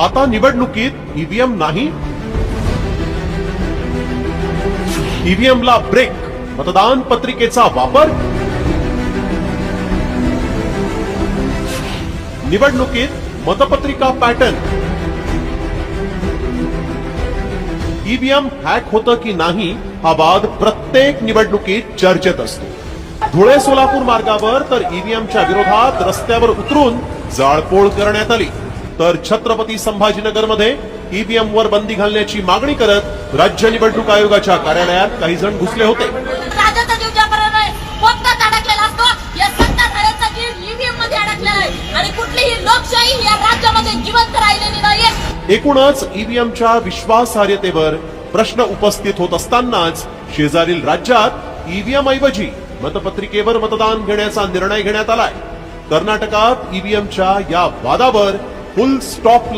आता निवडणुकीत ईव्हीएम नाही, ईव्हीएमला ब्रेक, मतदान पत्रिकेचा वापर. निवडणुकीत मतपत्रिका पॅटर्न, ईव्हीएम हॅक होतं की नाही हा वाद प्रत्येक निवडणुकीत चर्चेत असतो. धुळे सोलापूर मार्गावर तर ईव्हीएमच्या विरोधात रस्त्यावर उतरून जाळपोळ करण्यात आली, तर छत्रपती संभाजीनगरमध्ये ईव्हीएम वर बंदी घालण्याची मागणी करत राज्य निवडणूक आयोगाच्या कार्यालयात काही जण घुसले होते. राजाचा जीव ज्याप्रमाणे पोपटात अडकलेला असतो, या सत्ताधाऱ्यांचा जीव ईव्हीएम मध्ये अडकलेला आहे आणि कुठलीही लोकशाही या राज्यामध्ये जिवंत राहिलेली नाहीये. एकूणच ईव्हीएमच्या विश्वासार्हतेवर प्रश्न उपस्थित होत असतानाच शेजारील राज्यात ईव्हीएम ऐवजी मतपत्रिकेवर मतदान घेण्याचा निर्णय घेण्यात आलाय. कर्नाटकात ईव्हीएमच्या या वादावर फुल स्टॉप